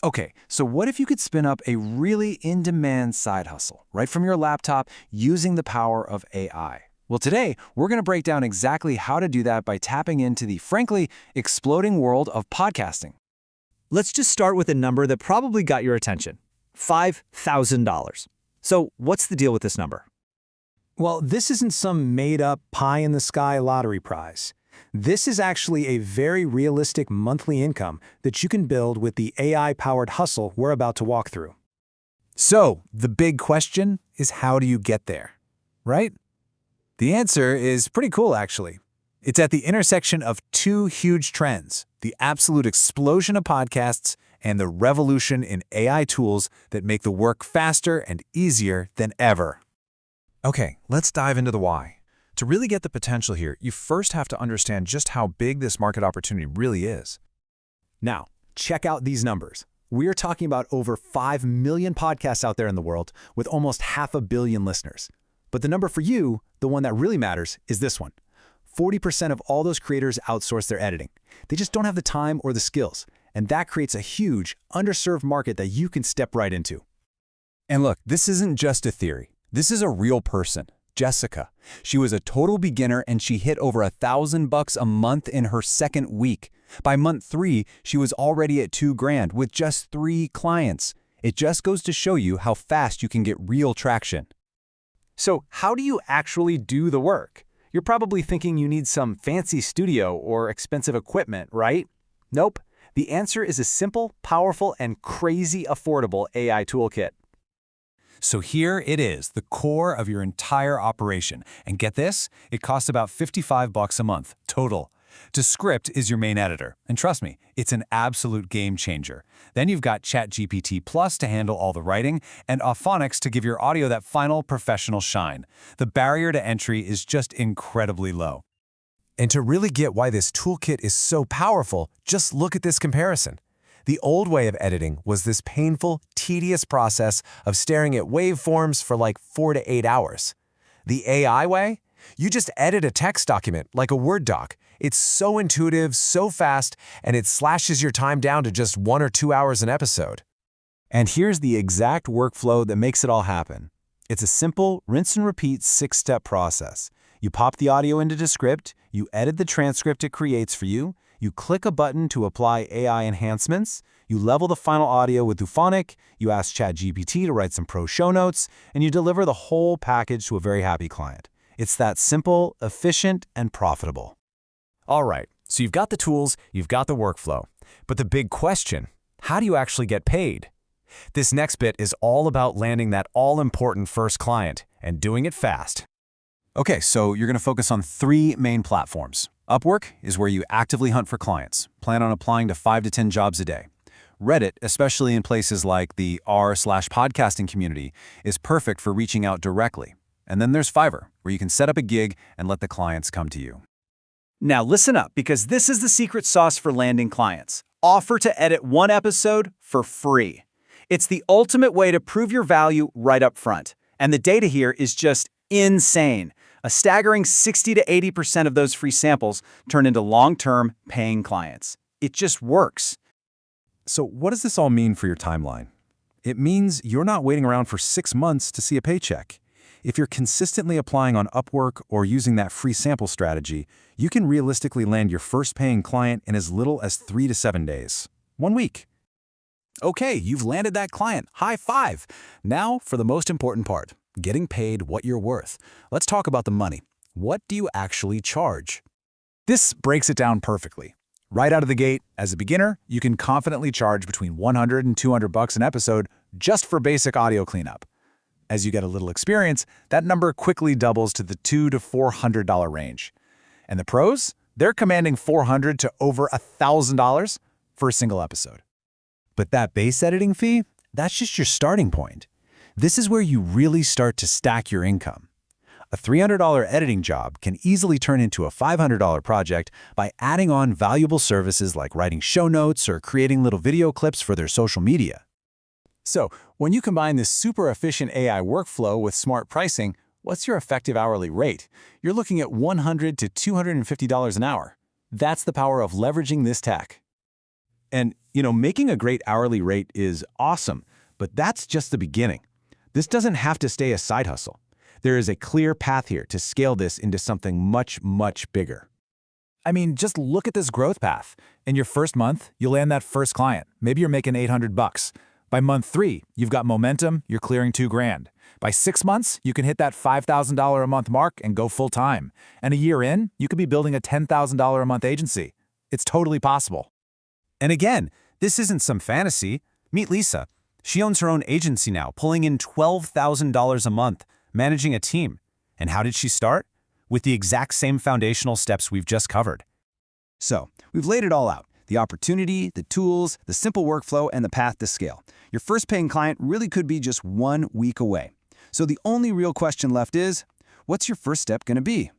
Okay, so what if you could spin up a really in-demand side hustle right from your laptop using the power of AI? Well, today, we're going to break down exactly how to do that by tapping into the, frankly, exploding world of podcasting. Let's just start with a number that probably got your attention. $5,000. So what's the deal with this number? Well, this isn't some made-up pie-in-the-sky lottery prize. This is actually a very realistic monthly income that you can build with the AI-powered hustle we're about to walk through. So, the big question is, how do you get there? Right? The answer is pretty cool, actually. It's at the intersection of two huge trends: the absolute explosion of podcasts and the revolution in AI tools that make the work faster and easier than ever. Okay, let's dive into the why. To really get the potential here, you first have to understand just how big this market opportunity really is. Now, check out these numbers. We're talking about over 5 million podcasts out there in the world with almost 500 million listeners. But the number for you, the one that really matters, is this one. 40% of all those creators outsource their editing. They just don't have the time or the skills. And that creates a huge, underserved market that you can step right into. And look, this isn't just a theory. This is a real person. Jessica. She was a total beginner and she hit over $1,000 a month in her second week. By month 3, she was already at $2,000 with just 3 clients. It just goes to show you how fast you can get real traction. So how do you actually do the work? You're probably thinking you need some fancy studio or expensive equipment, right? Nope. The answer is a simple, powerful, and crazy affordable AI toolkit. So here it is, the core of your entire operation. And get this, it costs about $55 a month, total. Descript is your main editor. And trust me, it's an absolute game changer. Then you've got ChatGPT Plus to handle all the writing, and Auphonics to give your audio that final professional shine. The barrier to entry is just incredibly low. And to really get why this toolkit is so powerful, just look at this comparison. The old way of editing was this painful, tedious process of staring at waveforms for like 4 to 8 hours. The AI way? You just edit a text document like a Word doc. It's so intuitive, so fast, and it slashes your time down to just 1 or 2 hours an episode. And here's the exact workflow that makes it all happen. It's a simple, rinse and repeat 6-step process. You pop the audio into Descript, you edit the transcript it creates for you, you click a button to apply AI enhancements, you level the final audio with Auphonic, you ask ChatGPT to write some pro show notes, and you deliver the whole package to a very happy client. It's that simple, efficient, and profitable. All right, so you've got the tools, you've got the workflow. But the big question, how do you actually get paid? This next bit is all about landing that all-important first client and doing it fast. Okay, so you're going to focus on 3 main platforms. Upwork is where you actively hunt for clients. Plan on applying to 5 to 10 jobs a day. Reddit, especially in places like the r/podcasting community, is perfect for reaching out directly. And then there's Fiverr, where you can set up a gig and let the clients come to you. Now listen up, because this is the secret sauce for landing clients. Offer to edit 1 episode for free. It's the ultimate way to prove your value right up front. And the data here is just insane. A staggering 60 to 80% of those free samples turn into long-term paying clients. It just works. So what does this all mean for your timeline? It means you're not waiting around for 6 months to see a paycheck. If you're consistently applying on Upwork or using that free sample strategy, you can realistically land your first paying client in as little as 3 to 7 days. 1 week. Okay, you've landed that client. High five. Now for the most important part, getting paid what you're worth. Let's talk about the money. What do you actually charge? This breaks it down perfectly. Right out of the gate, as a beginner, you can confidently charge between $100 and $200 an episode just for basic audio cleanup. As you get a little experience, that number quickly doubles to the $200 to $400 range. And the pros? They're commanding $400 to over $1,000 for a single episode. But that base editing fee, that's just your starting point. This is where you really start to stack your income. A $300 editing job can easily turn into a $500 project by adding on valuable services like writing show notes or creating little video clips for their social media. So, when you combine this super efficient AI workflow with smart pricing, what's your effective hourly rate? You're looking at $100 to $250 an hour. That's the power of leveraging this tech. And, making a great hourly rate is awesome, but that's just the beginning. This doesn't have to stay a side hustle. There is a clear path here to scale this into something much, much bigger. I mean, just look at this growth path. In your first month, you'll land that first client. Maybe you're making $800. By month 3, you've got momentum, you're clearing $2,000. By 6 months, you can hit that $5,000 a month mark and go full time. And a year in, you could be building a $10,000 a month agency. It's totally possible. And again, this isn't some fantasy. Meet Lisa. She owns her own agency now, pulling in $12,000 a month, managing a team. And how did she start? With the exact same foundational steps we've just covered. So, we've laid it all out. The opportunity, the tools, the simple workflow, and the path to scale. Your first paying client really could be just 1 week away. So the only real question left is, what's your first step going to be?